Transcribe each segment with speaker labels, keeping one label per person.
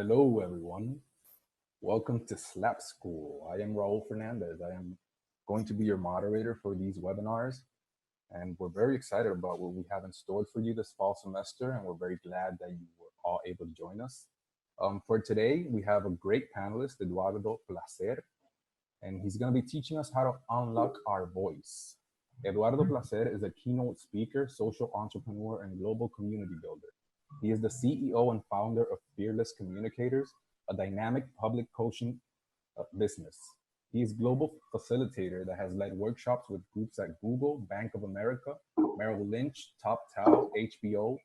Speaker 1: Hello, everyone. Welcome to SLAPschool. I am Raul Fernandez. I am going to be your moderator for these webinars, and we're very excited about what we have in store for you this fall semester, and we're very glad that you were all able to join us. For today, we have a great panelist, Eduardo Placer, and he's going to be teaching us how to unlock our voice. Eduardo Placer is a keynote speaker, social entrepreneur, and global community builder. He is the CEO and founder of Fearless Communicators, a dynamic public coaching business. He is global facilitator that has led workshops with groups at Google, Bank of America, Merrill Lynch, TopTal, HBO,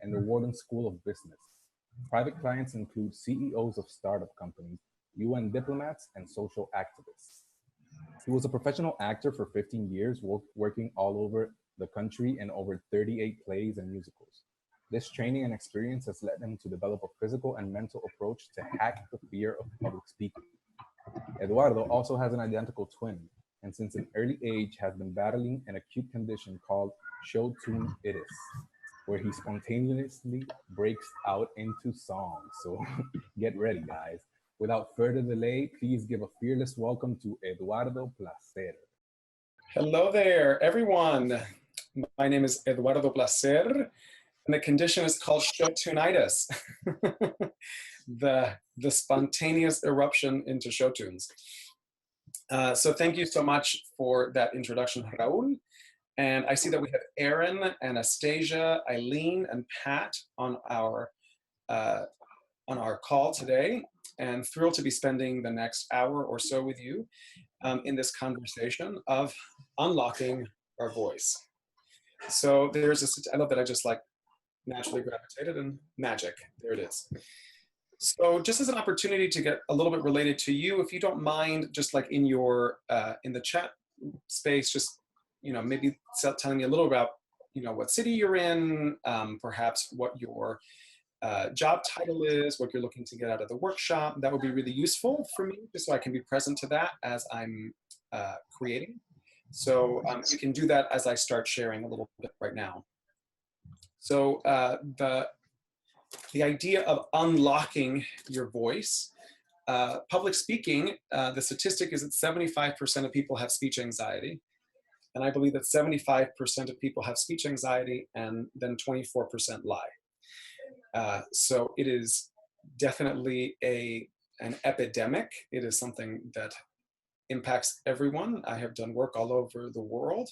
Speaker 1: and the Wharton School of Business. Private clients include CEOs of startup companies, UN diplomats, and social activists. He was a professional actor for 15 years, working all over the country in over 38 plays and musicals. This training and experience has led him to develop a physical and mental approach to hack the fear of public speaking. Eduardo also has an identical twin, and since an early age has been battling an acute condition called show tune-itis, where he spontaneously breaks out into songs. So get ready, guys. Without further delay, please give a fearless welcome to Eduardo Placer.
Speaker 2: Hello there, everyone. My name is Eduardo Placer, and the condition is called show-tune-itis, the spontaneous eruption into show tunes. So thank you so much for that introduction, Raul. And I see that we have Aaron, Anastasia, Eileen, and Pat on our call today, and thrilled to be spending the next hour or so with you in this conversation of unlocking our voice. So there's I love that I just like naturally gravitated and magic. There it is. So just as an opportunity to get a little bit related to you, if you don't mind, just like in your in the chat space, just maybe telling me a little about what city you're in, perhaps what your job title is, what you're looking to get out of the workshop. That would be really useful for me, just so I can be present to that as I'm creating. So you can do that as I start sharing a little bit right now. So the idea of unlocking your voice, public speaking, the statistic is that 75% of people have speech anxiety. And I believe that 75% of people have speech anxiety, and then 24% lie. So it is definitely an epidemic. It is something that impacts everyone. I have done work all over the world,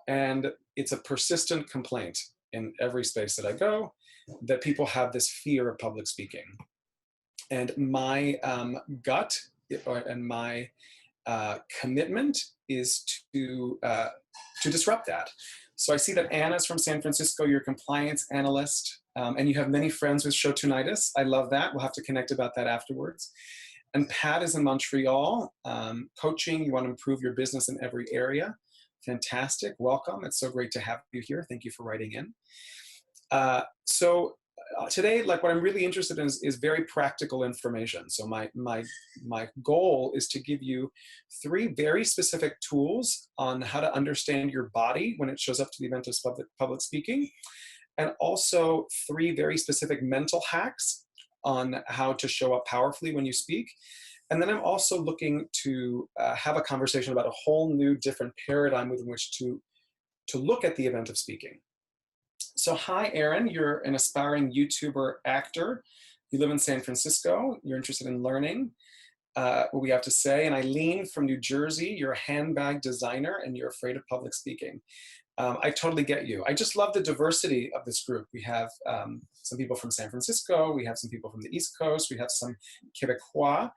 Speaker 2: and it's a persistent complaint in every space that I go, that people have this fear of public speaking. And my gut and my commitment is to disrupt that. So I see that Anna's from San Francisco, you're a compliance analyst, and you have many friends with show-tune-itis. I love that. We'll have to connect about that afterwards. And Pat is in Montreal, coaching. You want to improve your business in every area. Fantastic. Welcome. It's so great to have you here. Thank you for writing in. So today, like what I'm really interested in is very practical information. So my goal is to give you 3 very specific tools on how to understand your body when it shows up to the event of public speaking, and also 3 very specific mental hacks on how to show up powerfully when you speak. And then I'm also looking to have a conversation about a whole new different paradigm within which to look at the event of speaking. So hi, Aaron, you're an aspiring YouTuber actor. You live in San Francisco. You're interested in learning what we have to say. And Eileen from New Jersey, you're a handbag designer and you're afraid of public speaking. I totally get you. I just love the diversity of this group. We have some people from San Francisco. We have some people from the East Coast. We have some Quebecois.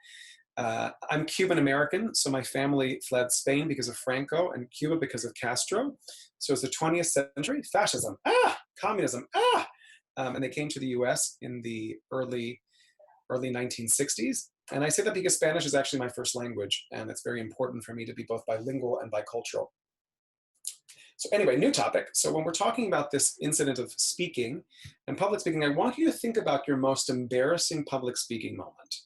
Speaker 2: I'm Cuban American, so my family fled Spain because of Franco and Cuba because of Castro. So it's the 20th century, fascism, communism, and they came to the US in the early 1960s. And I say that because Spanish is actually my first language, and it's very important for me to be both bilingual and bicultural. So anyway, new topic. So when we're talking about this incident of speaking and public speaking, I want you to think about your most embarrassing public speaking moment.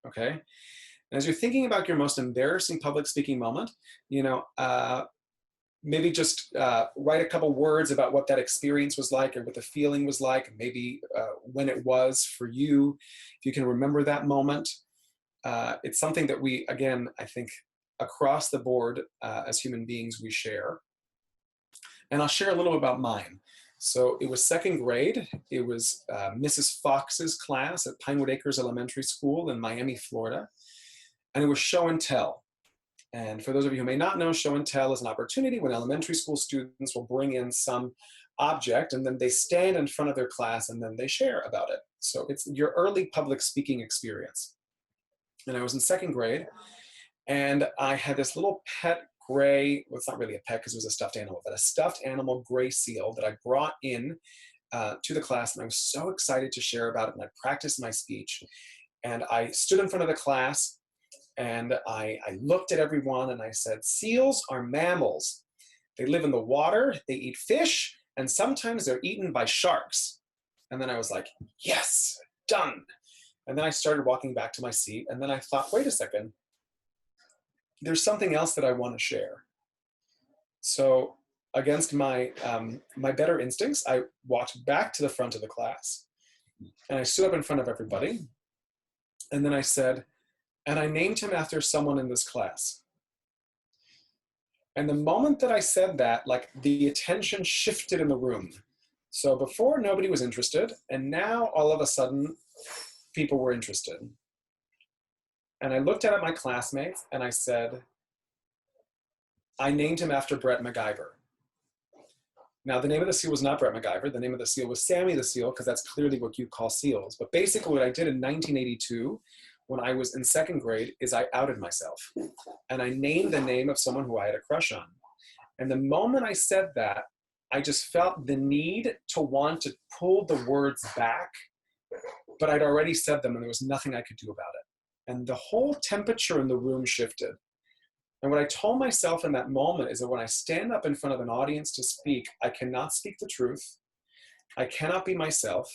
Speaker 2: Okay? And as you're thinking about your most embarrassing public speaking moment, maybe just write a couple words about what that experience was like, or what the feeling was like, maybe when it was for you, if you can remember that moment. It's something that we, again, I think across the board as human beings, we share. And I'll share a little about mine. So it was second grade. It was Mrs. Fox's class at Pinewood Acres Elementary School in Miami, Florida. And it was show and tell. And for those of you who may not know, show and tell is an opportunity when elementary school students will bring in some object and then they stand in front of their class and then they share about it. So it's your early public speaking experience. And I was in second grade, and I had this little pet gray, well, it's not really a pet because it was a stuffed animal, but a stuffed animal gray seal that I brought in to the class, and I was so excited to share about it, and I practiced my speech. And I stood in front of the class, and I looked at everyone, and I said, seals are mammals. They live in the water, they eat fish, and sometimes they're eaten by sharks. And then I was like, yes, done. And then I started walking back to my seat, and then I thought, wait a second, there's something else that I want to share. So against my, my better instincts, I walked back to the front of the class, and I stood up in front of everybody, and then I said, and I named him after someone in this class. And the moment that I said that, like, the attention shifted in the room. So before, nobody was interested, and now all of a sudden, people were interested. And I looked at my classmates and I said, I named him after Brett MacGyver. Now, the name of the seal was not Brett MacGyver. The name of the seal was Sammy the Seal, because that's clearly what you call seals. But basically what I did in 1982, when I was in second grade, is I outed myself. And I named the name of someone who I had a crush on. And the moment I said that, I just felt the need to want to pull the words back, but I'd already said them and there was nothing I could do about it. And the whole temperature in the room shifted. And what I told myself in that moment is that when I stand up in front of an audience to speak, I cannot speak the truth, I cannot be myself,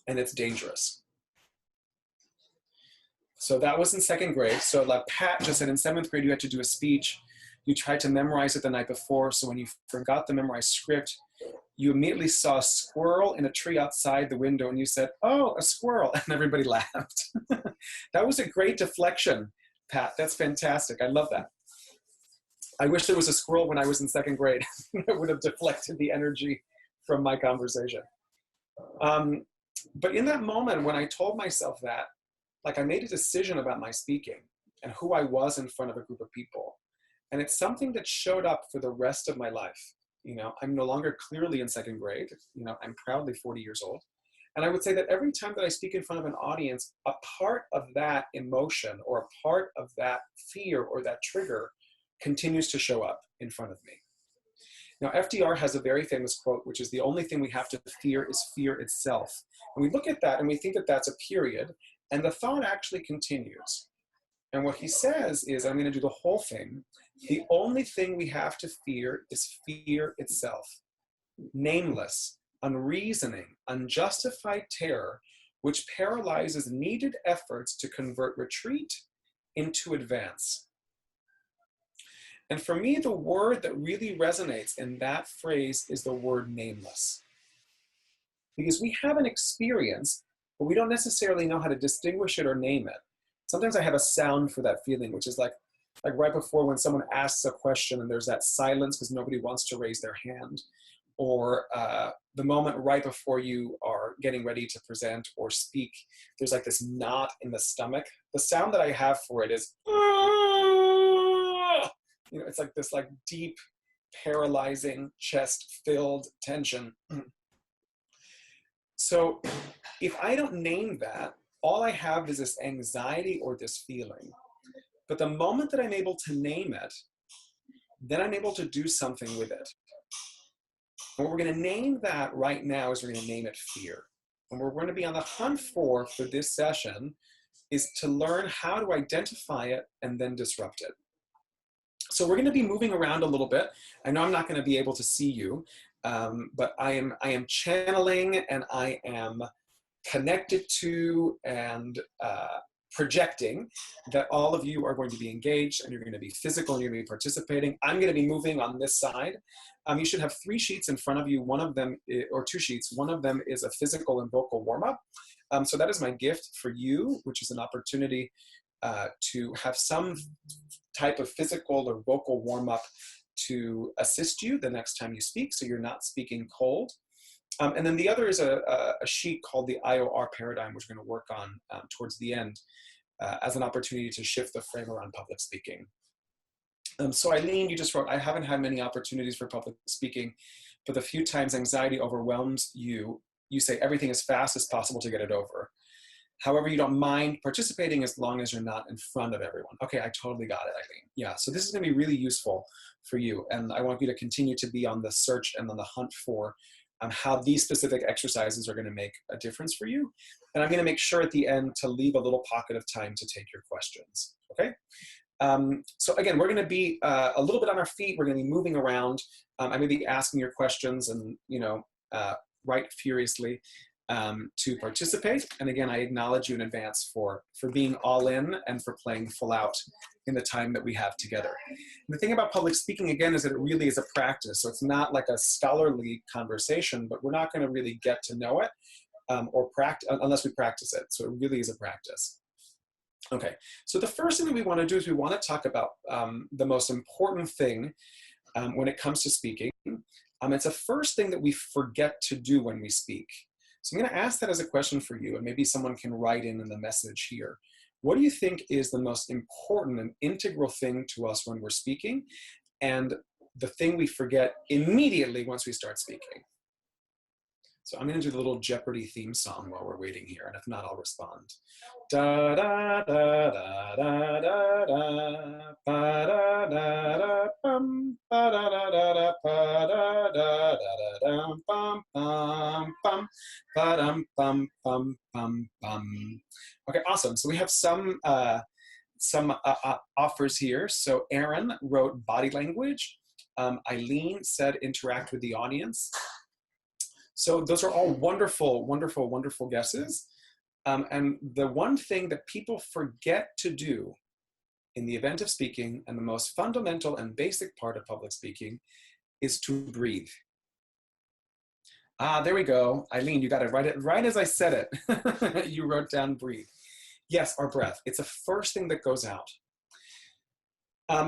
Speaker 2: and it's dangerous. So that was in second grade. So like Pat just said, in seventh grade, you had to do a speech. You tried to memorize it the night before. So when you forgot the memorized script, you immediately saw a squirrel in a tree outside the window and you said, oh, a squirrel, and everybody laughed. That was a great deflection, Pat. That's fantastic. I love that. I wish there was a squirrel when I was in second grade. It would have deflected the energy from my conversation. But in that moment, when I told myself that, like, I made a decision about my speaking and who I was in front of a group of people. And it's something that showed up for the rest of my life. You know, I'm no longer clearly in second grade. You know, I'm proudly 40 years old. And I would say that every time that I speak in front of an audience, a part of that emotion or a part of that fear or that trigger continues to show up in front of me. Now, FDR has a very famous quote, which is, the only thing we have to fear is fear itself. And we look at that and we think that that's a period, and the thought actually continues. And what he says is, I'm going to do the whole thing. The only thing we have to fear is fear itself. Nameless, unreasoning, unjustified terror, which paralyzes needed efforts to convert retreat into advance. And for me, the word that really resonates in that phrase is the word nameless. Because we have an experience, but we don't necessarily know how to distinguish it or name it. Sometimes I have a sound for that feeling, which is like right before when someone asks a question and there's that silence because nobody wants to raise their hand, or the moment right before you are getting ready to present or speak, there's like this knot in the stomach. The sound that I have for it is, you know, it's like this like deep, paralyzing, chest-filled tension. So if I don't name that, all I have is this anxiety or this feeling. But the moment that I'm able to name it, then I'm able to do something with it. And what we're going to name that right now is we're going to name it fear. And what we're going to be on the hunt for this session is to learn how to identify it and then disrupt it. So we're going to be moving around a little bit. I know I'm not going to be able to see you, but I am channeling and I am connected to and projecting that all of you are going to be engaged and you're going to be physical and you're going to be participating. I'm going to be moving on this side. You should have 3 sheets in front of you. One of them, or 2 sheets, one of them is a physical and vocal warm-up. So that is my gift for you, which is an opportunity to have some type of physical or vocal warm-up to assist you the next time you speak, so you're not speaking cold. And then the other is a sheet called the IOR paradigm, which we're going to work on towards the end as an opportunity to shift the frame around public speaking. So Eileen, you just wrote, I haven't had many opportunities for public speaking, but the few times anxiety overwhelms you, you say everything as fast as possible to get it over. However, you don't mind participating as long as you're not in front of everyone. Okay, I totally got it, Eileen. Yeah, so this is going to be really useful for you. And I want you to continue to be on the search and on the hunt for how these specific exercises are going to make a difference for you. And I'm going to make sure at the end to leave a little pocket of time to take your questions, okay? So again, we're going to be a little bit on our feet. We're going to be moving around. I'm going to be asking your questions and, you know, write furiously to participate. And again, I acknowledge you in advance for being all in and for playing full out in the time that we have together. And the thing about public speaking, again, is that it really is a practice. So it's not like a scholarly conversation, but we're not going to really get to know it or practice unless we practice it. So it really is a practice. Okay, so the first thing that we want to do is we want to talk about the most important thing when it comes to speaking. It's the first thing that we forget to do when we speak. So I'm going to ask that as a question for you, and maybe someone can write in the message here. What do you think is the most important and integral thing to us when we're speaking, and the thing we forget immediately once we start speaking? So I'm going to do the little Jeopardy theme song while we're waiting here, and if not, I'll respond. Da da da da da da da ba da da da bum ba da da da da ba da da da da bum bum bum ba dum bum bum bum bum. Okay, awesome. So we have some offers here. So Aaron wrote body language. Eileen said interact with the audience. So those are all wonderful, wonderful, wonderful guesses. And the one thing that people forget to do in the event of speaking, and the most fundamental and basic part of public speaking, is to breathe. Ah, there we go. Eileen, you got it right as I said it. You wrote down breathe. Yes, our breath. It's the first thing that goes out.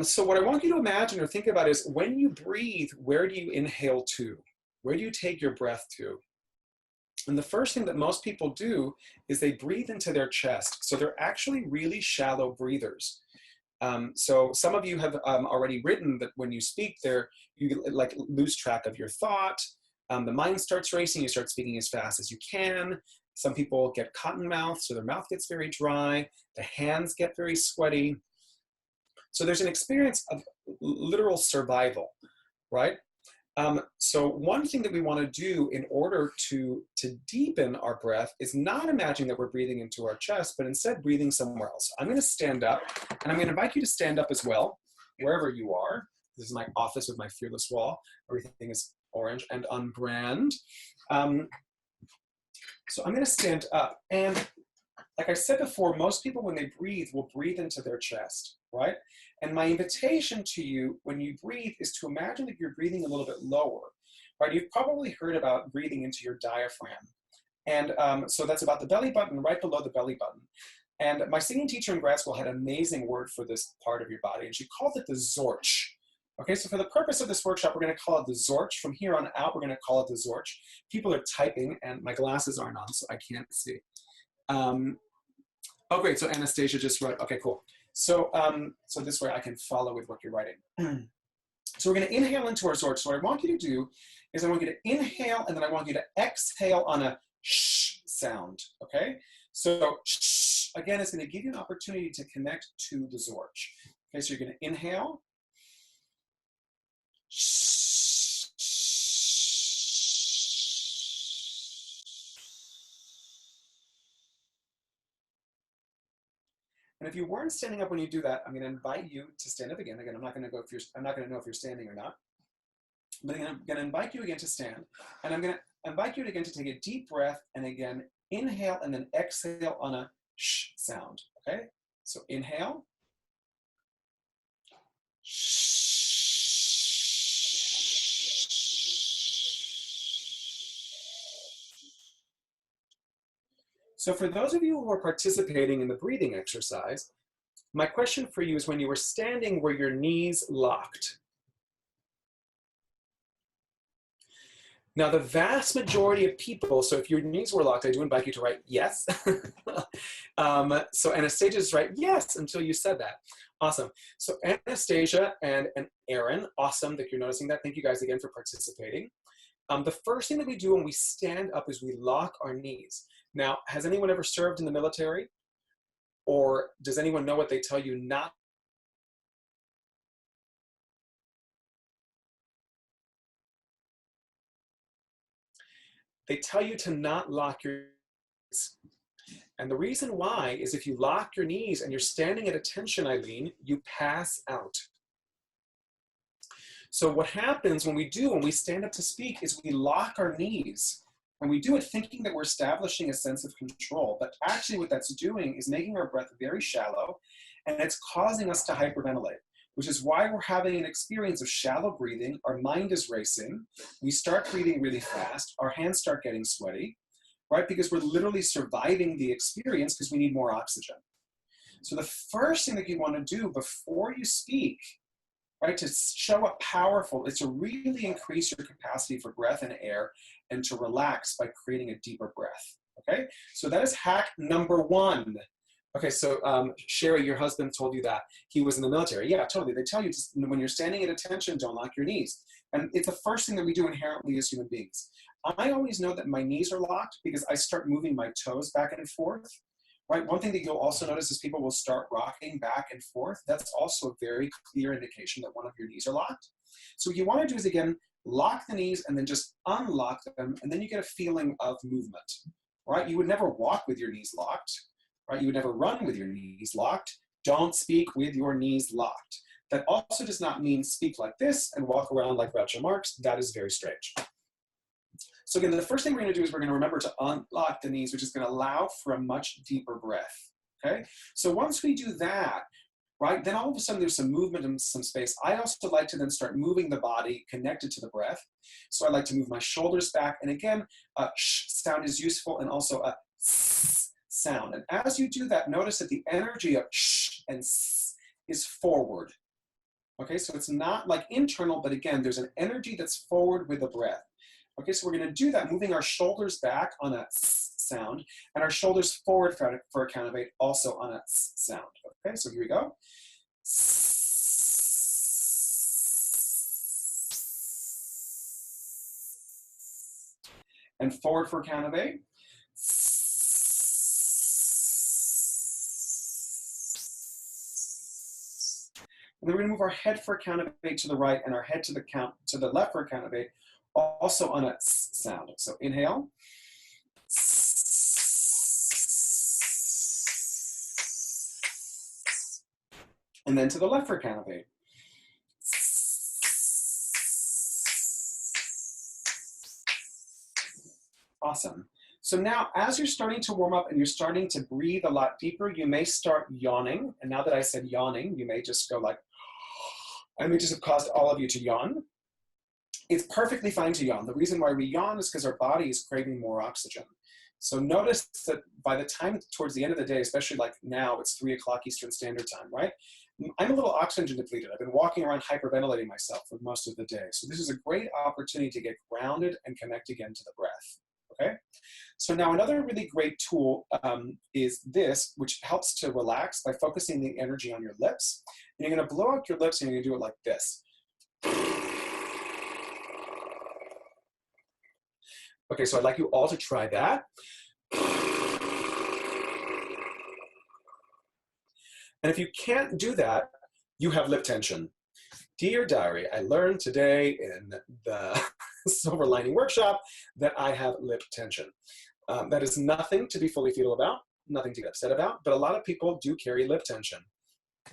Speaker 2: So what I want you to imagine or think about is when you breathe, where do you inhale to? Where do you take your breath to? And the first thing that most people do is they breathe into their chest. So they're actually really shallow breathers. So some of you have already written that when you speak there, you like lose track of your thought. The mind starts racing, you start speaking as fast as you can. Some people get cotton mouth, so their mouth gets very dry. The hands get very sweaty. So there's an experience of literal survival, right? So one thing that we want to do in order to deepen our breath is not imagine that we're breathing into our chest, but instead breathing somewhere else. I'm going to stand up, and I'm going to invite you to stand up as well, wherever you are. This is my office with my Fearless wall. Everything is orange and on brand. So I'm going to stand up, and like I said before, most people when they breathe will breathe into their chest, right? And my invitation to you when you breathe is to imagine that you're breathing a little bit lower, right? You've probably heard about breathing into your diaphragm. And so that's about the belly button, right below the belly button. And my singing teacher in grad school had an amazing word for this part of your body, and she called it the Zorch. Okay, so for the purpose of this workshop, we're going to call it the Zorch. From here on out, we're going to call it the Zorch. People are typing, and my glasses aren't on, so I can't see. Oh, great. So Anastasia just wrote, okay, cool. So, so this way I can follow with what you're writing. So we're going to inhale into our Zorch. So what I want you to do is I want you to inhale, and then I want you to exhale on a shh sound, okay? So shh, again, it's going to give you an opportunity to connect to the Zorch. Okay, so you're going to inhale. Shh, and if you weren't standing up when you do that, I'm going to invite you to stand up again. Again, I'm not going to know if you're standing or not. But I'm going to invite you again to stand, and I'm going to invite you again to take a deep breath, and again inhale and then exhale on a sh sound. okay? So inhale. So for those of you who are participating in the breathing exercise, my question for you is, when you were standing, were your knees locked? Now, the vast majority of people, so if your knees were locked, I do invite you to write yes. So Anastasia is right, yes, until you said that. Awesome. So Anastasia and Aaron, awesome that you're noticing that. Thank you guys again for participating. The first thing that we do when we stand up is we lock our knees. Now, has anyone ever served in the military? Or does anyone know what they tell you not? They tell you to not lock your knees. And the reason why is if you lock your knees and you're standing at attention, Eileen, you pass out. So what happens when we stand up to speak is we lock our knees. And we do it thinking that we're establishing a sense of control. But actually what that's doing is making our breath very shallow, and it's causing us to hyperventilate, which is why we're having an experience of shallow breathing. Our mind is racing. We start breathing really fast. Our hands start getting sweaty, right? Because we're literally surviving the experience because we need more oxygen. So the first thing that you want to do before you speak, right, to show up powerful, is to really increase your capacity for breath and air and to relax by creating a deeper breath, okay? So that is hack number one. Okay, so Sherry, your husband told you that he was in the military. Yeah, totally. They tell you just, when you're standing at attention, don't lock your knees. And it's the first thing that we do inherently as human beings. I always know that my knees are locked because I start moving my toes back and forth. Right, one thing that you'll also notice is people will start rocking back and forth. That's also a very clear indication that one of your knees are locked. So what you want to do is, again, lock the knees and then just unlock them, and then you get a feeling of movement, right? You would never walk with your knees locked, right? You would never run with your knees locked. Don't speak with your knees locked. That also does not mean speak like this and walk around like Groucho Marx. That is very strange. So again, the first thing we're going to do is we're going to remember to unlock the knees, which is going to allow for a much deeper breath, okay? So once we do that, right, then all of a sudden there's some movement and some space. I also like to then start moving the body connected to the breath. So I like to move my shoulders back. And again, sh sound is useful, and also a s sound. And as you do that, notice that the energy of sh and s is forward. Okay, so it's not like internal, but again, there's an energy that's forward with the breath. Okay, so we're going to do that, moving our shoulders back on a s sound, and our shoulders forward for a count of 8, also on a s sound. Okay, so here we go. And forward for a count of 8. And then we're going to move our head for a count of 8 to the right, and our head to the left for a count of 8, also on a s sound. So inhale. And then to the left for a count of 8. Awesome. So now, as you're starting to warm up and you're starting to breathe a lot deeper, you may start yawning. And now that I said yawning, you may just go like, I may just have caused all of you to yawn. It's perfectly fine to yawn. The reason why we yawn is because our body is craving more oxygen. So notice that by the time towards the end of the day, especially like now, it's 3 o'clock Eastern Standard Time, right? I'm a little oxygen depleted. I've been walking around hyperventilating myself for most of the day. So this is a great opportunity to get grounded and connect again to the breath, okay? So now another really great tool is this, which helps to relax by focusing the energy on your lips. And you're gonna blow out your lips and you're gonna do it like this. Okay, so I'd like you all to try that. And if you can't do that, you have lip tension. Dear diary, I learned today in the Silver Lining Workshop that I have lip tension. That is nothing to be fully fetal about, nothing to get upset about, but a lot of people do carry lip tension.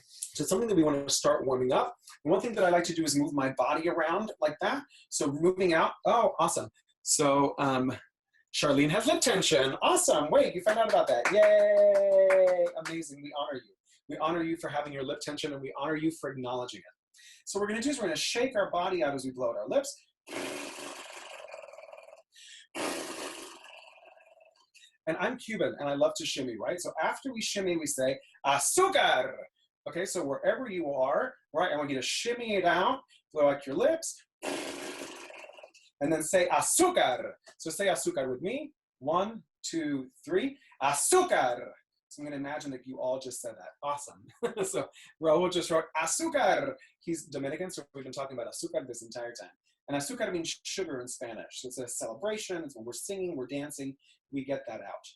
Speaker 2: So it's something that we want to start warming up. And one thing that I like to do is move my body around like that. So moving out, oh, awesome. So Charlene has lip tension. Awesome. Wait, you found out about that. Yay. Amazing. We honor you. We honor you for having your lip tension, and we honor you for acknowledging it. So what we're going to do is we're going to shake our body out as we blow out our lips. And I'm Cuban, and I love to shimmy, right? So after we shimmy, we say, azúcar. Okay, so wherever you are, right, I want you to shimmy it out, blow out your lips, and then say azúcar. So say azúcar with me. 1, 2, 3. Azúcar. So I'm going to imagine that you all just said that. Awesome. So Raul just wrote azúcar. He's Dominican, so we've been talking about azúcar this entire time. And azúcar means sugar in Spanish. So it's a celebration. It's when we're singing, we're dancing. We get that out.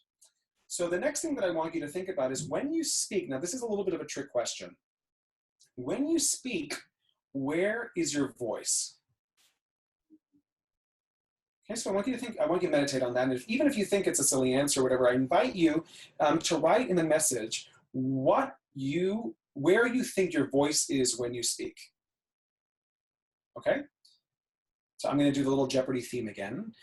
Speaker 2: So the next thing that I want you to think about is when you speak. Now, this is a little bit of a trick question. When you speak, where is your voice? Okay, so I want you to think, I want you to meditate on that. And even if you think it's a silly answer or whatever, I invite you to write in the message where you think your voice is when you speak. Okay? So I'm going to do the little Jeopardy theme again.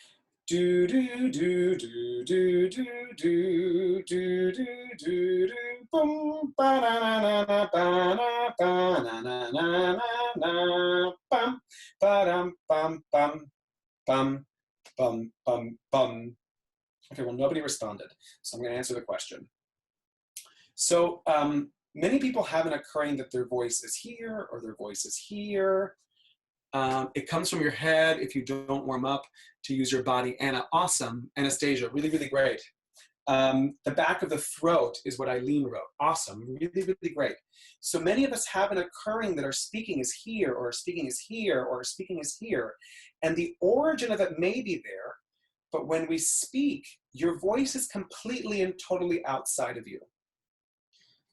Speaker 2: Do do do do do do do do do do boom ba na na na ba na ba na na na na bum ba dum bum bum bum bum bum bum. Okay, well nobody responded, so I'm going to answer the question. So many people have an occurring that their voice is here or their voice is here. It comes from your head if you don't warm up to use your body. Anna, awesome. Anastasia, really, really great. The back of the throat is what Eileen wrote. Awesome, really, really great. So many of us have an occurring that our speaking is here, or our speaking is here, or our speaking is here. And the origin of it may be there, but when we speak, your voice is completely and totally outside of you.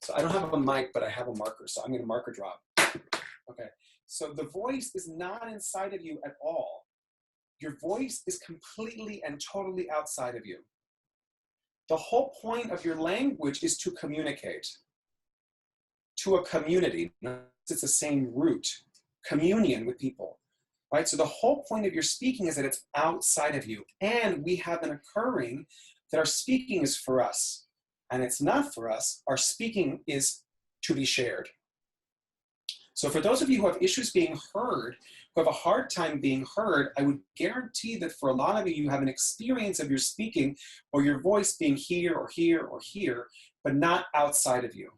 Speaker 2: So I don't have a mic, but I have a marker, so I'm going to marker drop. Okay. So the voice is not inside of you at all. Your voice is completely and totally outside of you. The whole point of your language is to communicate to a community. It's the same root, communion with people, right? So the whole point of your speaking is that it's outside of you. And we have an occurring that our speaking is for us. And it's not for us. Our speaking is to be shared. So for those of you who have issues being heard, who have a hard time being heard, I would guarantee that for a lot of you, you have an experience of your speaking or your voice being here or here or here, but not outside of you.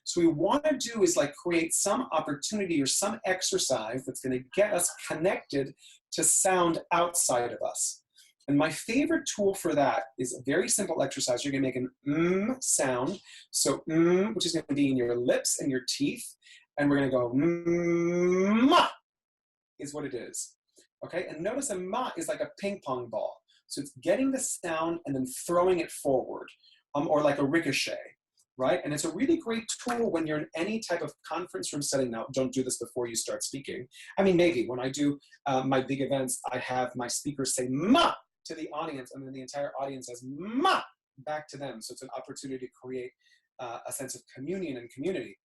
Speaker 2: So what we want to do is like create some opportunity or some exercise that's going to get us connected to sound outside of us. And my favorite tool for that is a very simple exercise. You're going to make an sound. So which is going to be in your lips and your teeth. And we're going to go, ma, is what it is. Okay, and notice a ma is like a ping pong ball. So it's getting the sound and then throwing it forward, or like a ricochet, right? And it's a really great tool when you're in any type of conference room setting. Now, don't do this before you start speaking. I mean, maybe when I do my big events, I have my speakers say ma to the audience, and then the entire audience says ma back to them. So it's an opportunity to create a sense of communion and community.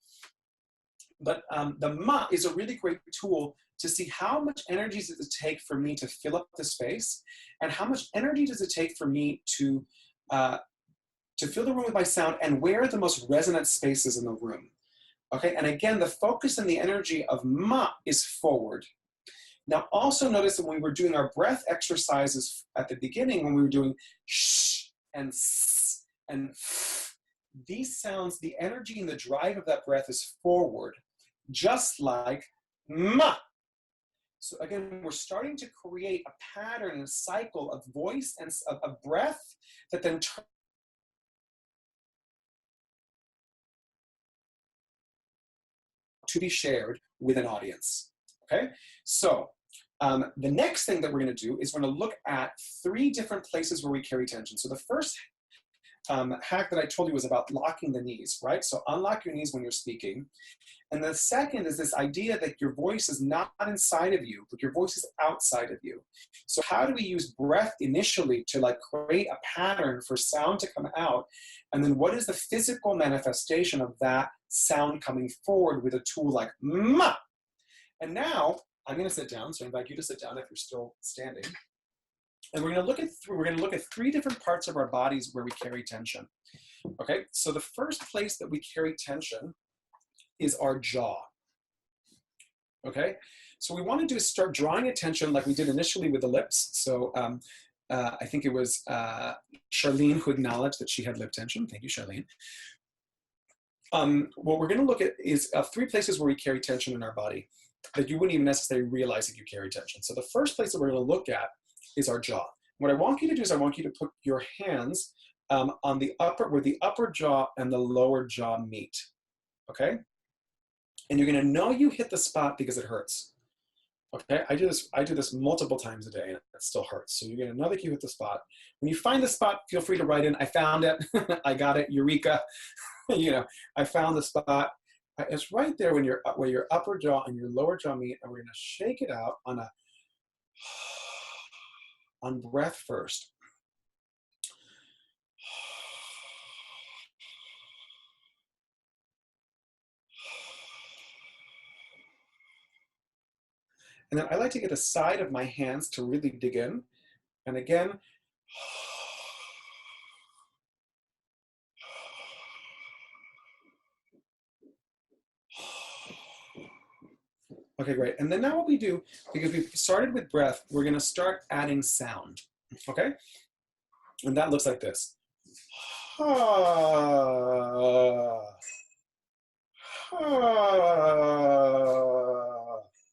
Speaker 2: But the ma is a really great tool to see how much energy does it take for me to fill up the space, and how much energy does it take for me to fill the room with my sound, and where are the most resonant spaces in the room. Okay, and again, the focus and the energy of ma is forward. Now also notice that when we were doing our breath exercises at the beginning, when we were doing sh and s and f, these sounds, the energy and the drive of that breath is forward, just like ma. So again, we're starting to create a pattern and a cycle of voice and of breath that then to be shared with an audience. Okay, so the next thing that we're going to do is we're going to look at 3 different places where we carry tension. So the first hack that I told you was about locking the knees, right? So unlock your knees when you're speaking. And the second is this idea that your voice is not inside of you, but your voice is outside of you. So how do we use breath initially to like create a pattern for sound to come out? And then what is the physical manifestation of that sound coming forward with a tool like ma? And now I'm going to sit down. So I invite you to sit down if you're still standing. And we're going to look at three different parts of our bodies where we carry tension. Okay, so the first place that we carry tension is our jaw. Okay, so what we want to do is start drawing attention like we did initially with the lips. So I think it was Charlene who acknowledged that she had lip tension. Thank you, Charlene. What we're going to look at is three places where we carry tension in our body that you wouldn't even necessarily realize that you carry tension. So the first place that we're going to look at is our jaw. What I want you to do is I want you to put your hands on the where the upper jaw and the lower jaw meet, okay? And you're gonna know you hit the spot because it hurts, okay? I do this multiple times a day and it still hurts. So you're gonna know that you hit the spot. When you find the spot, feel free to write in, I found it, I got it, eureka, you know, I found the spot. It's right there when where your upper jaw and your lower jaw meet, and we're gonna shake it out on breath first. And then I like to get the side of my hands to really dig in. And again, okay, great. And then now what we do, because we've started with breath, we're gonna start adding sound, okay? And that looks like this.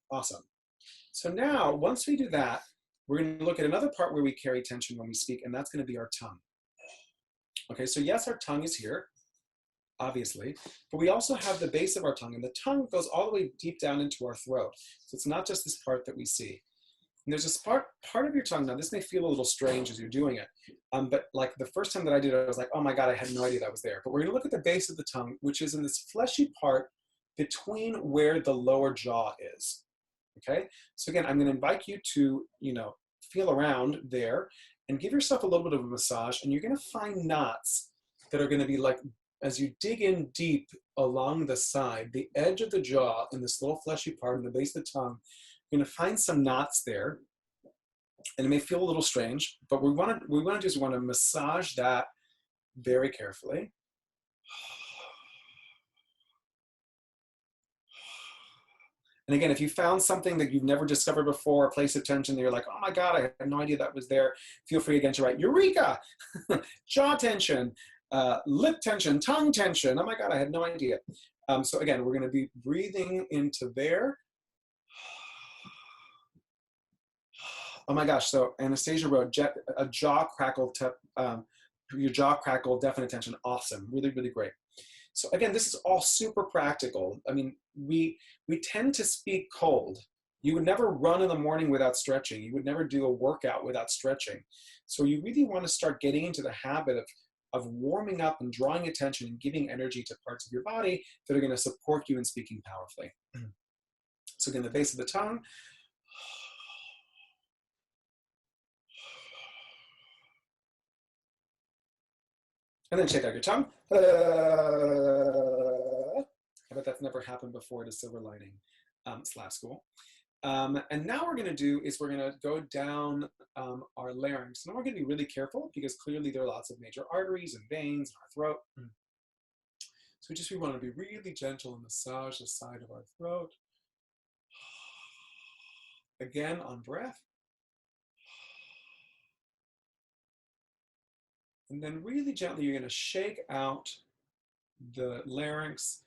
Speaker 2: Awesome. So now, once we do that, we're going to look at another part where we carry tension when we speak, and that's going to be our tongue. Okay, so yes, our tongue is here, obviously, but we also have the base of our tongue, and the tongue goes all the way deep down into our throat. So it's not just this part that we see. And there's this part of your tongue, now this may feel a little strange as you're doing it, but like the first time that I did it, I was like, oh my God, I had no idea that was there. But we're going to look at the base of the tongue, which is in this fleshy part between where the lower jaw is. Okay, so again, I'm going to invite you to, feel around there and give yourself a little bit of a massage, and you're going to find knots that are going to be like, as you dig in deep along the side, the edge of the jaw in this little fleshy part in the base of the tongue, you're going to find some knots there, and it may feel a little strange, but what we want to do is we want to massage that very carefully. And again, if you found something that you've never discovered before, a place of tension that you're like, oh my God, I had no idea that was there, feel free again to write eureka, jaw tension, lip tension, tongue tension. Oh my God, I had no idea. So again, we're going to be breathing into there. Oh my gosh, so Anastasia wrote a jaw crackle, your jaw crackle, definite tension. Awesome, really, really great. So again, this is all super practical. I mean, we tend to speak cold. You would never run in the morning without stretching. You would never do a workout without stretching. So you really want to start getting into the habit of warming up and drawing attention and giving energy to parts of your body that are going to support you in speaking powerfully. So again, the base of the tongue. And then shake out your tongue. I bet that's never happened before at a silver lining SLAP school. And now we're going to do is we're going to go down our larynx. Now we're going to be really careful because clearly there are lots of major arteries and veins in our throat. So we want to be really gentle and massage the side of our throat. Again, on breath. And then really gently, you're going to shake out the larynx.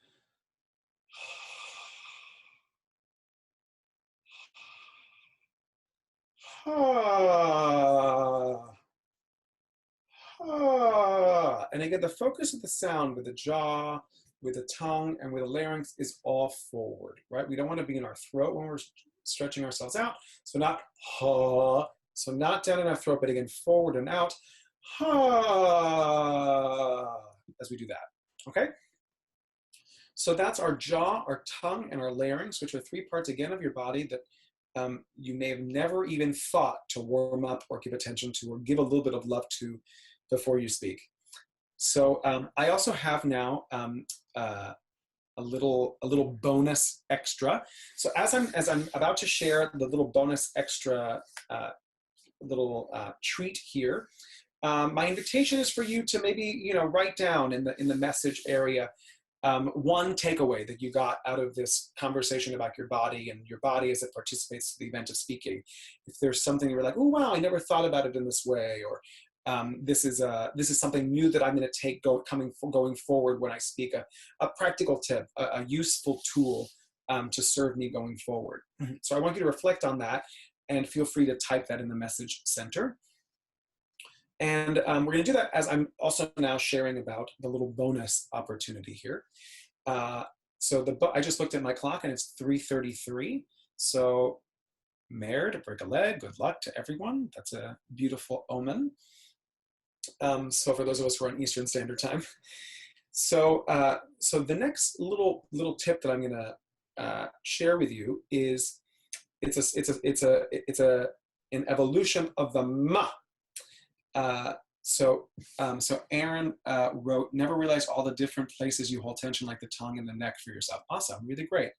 Speaker 2: And again, the focus of the sound with the jaw, with the tongue, and with the larynx is all forward, right? We don't want to be in our throat when we're stretching ourselves out. So not ha, so not down in our throat, but again, forward and out. Ha, as we do that, okay? So that's our jaw, our tongue, and our larynx, which are three parts, again, of your body that you may have never even thought to warm up or give attention to or give a little bit of love to before you speak. So I also have now a little bonus extra. So as I'm about to share the little bonus extra treat here. My invitation is for you to maybe, write down in the message area one takeaway that you got out of this conversation about your body and your body as it participates in the event of speaking. If there's something you're like, oh wow, I never thought about it in this way, or this is something new that I'm going to take going forward when I speak. A practical tip, a useful tool to serve me going forward. So I want you to reflect on that, and feel free to type that in the message center. And we're going to do that as I'm also now sharing about the little bonus opportunity here. So I just looked at my clock and it's 3:33. So Mare to break a leg, good luck to everyone. That's a beautiful omen. So for those of us who are on Eastern Standard Time. So the next little tip that I'm going to share with you is it's an evolution of the ma. So Aaron wrote, never realized all the different places you hold tension, like the tongue and the neck, for yourself. Awesome, really great.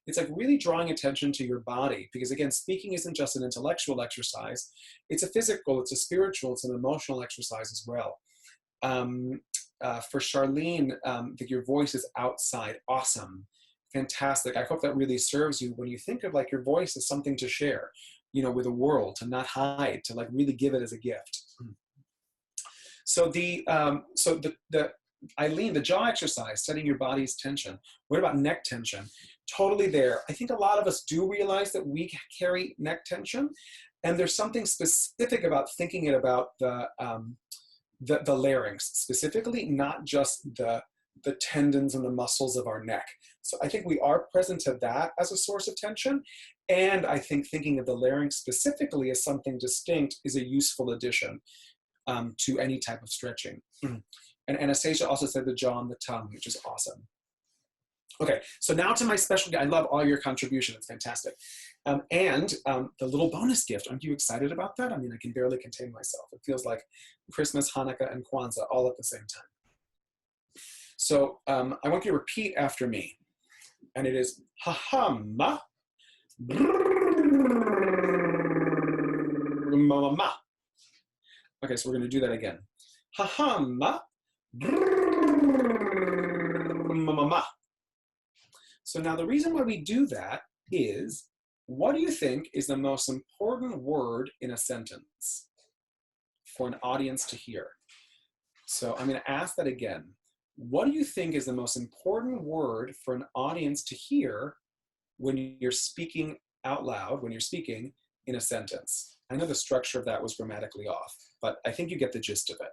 Speaker 2: It's like really drawing attention to your body, because again, speaking isn't just an intellectual exercise. It's a physical, it's a spiritual, it's an emotional exercise as well. For Charlene, that your voice is outside. Awesome, fantastic. I hope that really serves you when you think of like your voice as something to share, with the world, to not hide, to like really give it as a gift. So Eileen, the jaw exercise, setting your body's tension. What about neck tension? Totally there. I think a lot of us do realize that we carry neck tension, and there's something specific about thinking about the larynx specifically, not just the tendons and the muscles of our neck. So I think we are present to that as a source of tension. And I think thinking of the larynx specifically as something distinct is a useful addition to any type of stretching. And Anastasia also said the jaw and the tongue, which is awesome. Okay, so now to my specialty. I love all your contribution. It's fantastic. And the little bonus gift. Aren't you excited about that? I mean, I can barely contain myself. It feels like Christmas, Hanukkah, and Kwanzaa all at the same time. So I want you to repeat after me. And it is ha-ha-ma, ma. Okay, so we're going to do that again. Ha-ha-ma, ma. So now the reason why we do that is, what do you think is the most important word in a sentence for an audience to hear? So I'm going to ask that again. What do you think is the most important word for an audience to hear when you're speaking out loud, when you're speaking in a sentence? I know the structure of that was grammatically off, but I think you get the gist of it.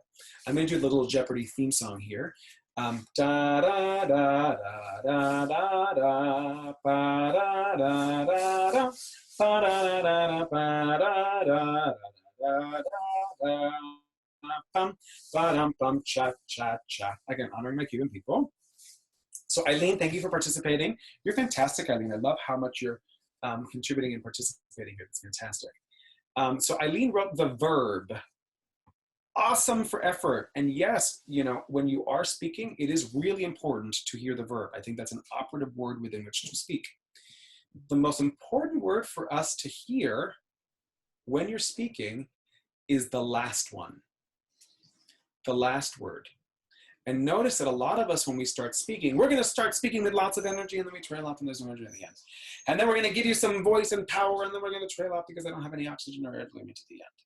Speaker 2: I'm going to do the little Jeopardy theme song here. Da da da da da da da, ba da da da da, ba da da da ba da da da da. Bum, ba-dum, bum, cha, cha, cha. Again, honoring my Cuban people. So Eileen, thank you for participating. You're fantastic, Eileen. I love how much you're contributing and participating here. It's fantastic. So Eileen wrote the verb. Awesome for effort. And yes, when you are speaking, it is really important to hear the verb. I think that's an operative word within which to speak. The most important word for us to hear when you're speaking is the last one. The last word. And notice that a lot of us, when we start speaking, we're going to start speaking with lots of energy, and then we trail off and there's no energy at the end. And then we're going to give you some voice and power, and then we're going to trail off because I don't have any oxygen or air to me to the end.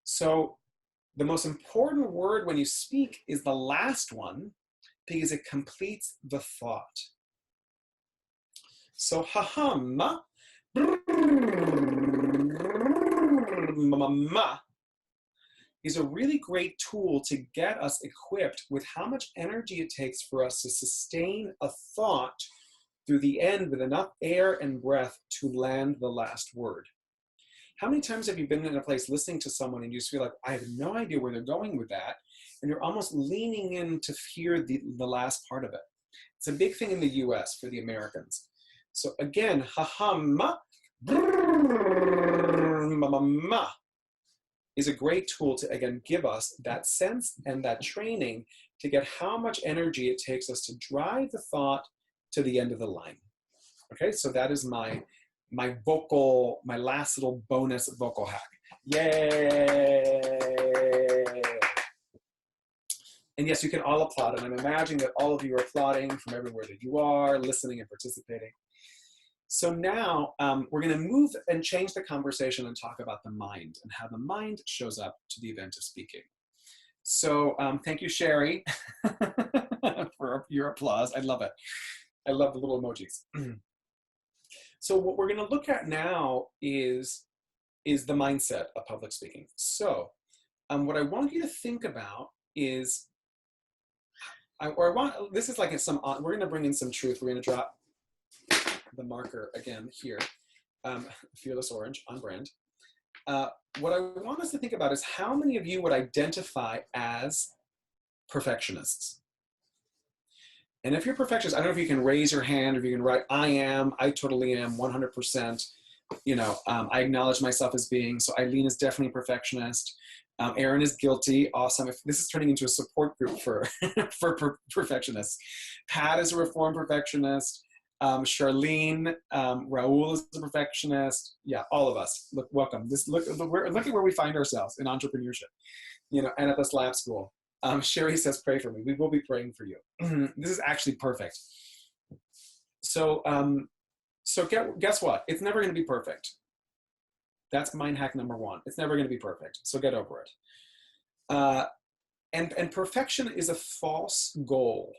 Speaker 2: So the most important word when you speak is the last one, because it completes the thought. So ha-ha-ma, ma, is a really great tool to get us equipped with how much energy it takes for us to sustain a thought through the end with enough air and breath to land the last word. How many times have you been in a place listening to someone and you just feel like, I have no idea where they're going with that, and you're almost leaning in to hear the last part of it? It's a big thing in the US for the Americans. So again, ha-ha-ma, ma, is a great tool to, again, give us that sense and that training to get how much energy it takes us to drive the thought to the end of the line. Okay, so that is my last little bonus vocal hack. Yay! And yes, you can all applaud. And I'm imagining that all of you are applauding from everywhere that you are, listening and participating. So now we're going to move and change the conversation and talk about the mind and how the mind shows up to the event of speaking. So thank you, Sherry, for your applause. I love it. I love the little emojis. So what we're going to look at now is the mindset of public speaking. So what I want you to think about is, this is like we're going to bring in some truth. We're going to drop the marker again here, Fearless Orange on brand. What I want us to think about is how many of you would identify as perfectionists? And if you're perfectionist, I don't know if you can raise your hand, or if you can write, I am, I totally am, 100%. You know, I acknowledge myself as being, so Eileen is definitely a perfectionist. Erin is guilty, awesome. If this is turning into a support group for, perfectionists. Pat is a reformed perfectionist. Charlene, Raul is a perfectionist. Yeah, all of us. Look, welcome. Look at where we find ourselves in entrepreneurship, you know, and at the SLAP school. Sherry says, pray for me. We will be praying for you. This is actually perfect. So, guess what? It's never going to be perfect. That's mind hack number one. It's never going to be perfect. So get over it. And perfection is a false goal.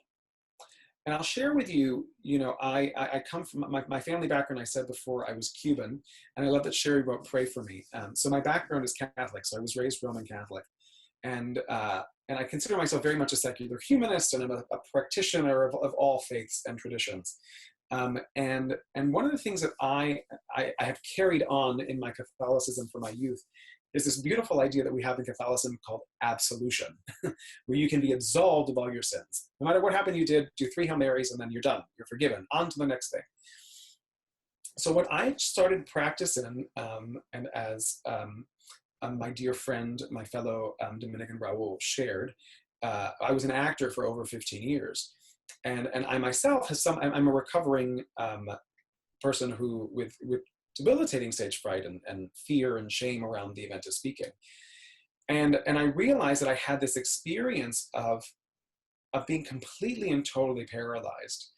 Speaker 2: And I'll share with you, you know, I come from my family background. I said before, I was Cuban, and I love that Sherry wrote, pray for me. So my background is Catholic. So I was raised Roman Catholic. And I consider myself very much a secular humanist, and I'm a practitioner of all faiths and traditions. And one of the things that I have carried on in my Catholicism for my youth is this beautiful idea that we have in Catholicism called absolution, where you can be absolved of all your sins. No matter what happened, you did, do 3 Hail Marys, and then you're done. You're forgiven. On to the next thing. So what I started practicing, and as my dear friend, my fellow Dominican Raul shared, I was an actor for over 15 years. And I myself I'm a recovering person who with debilitating stage fright and fear and shame around the event of speaking. And I realized that I had this experience of being completely and totally paralyzed,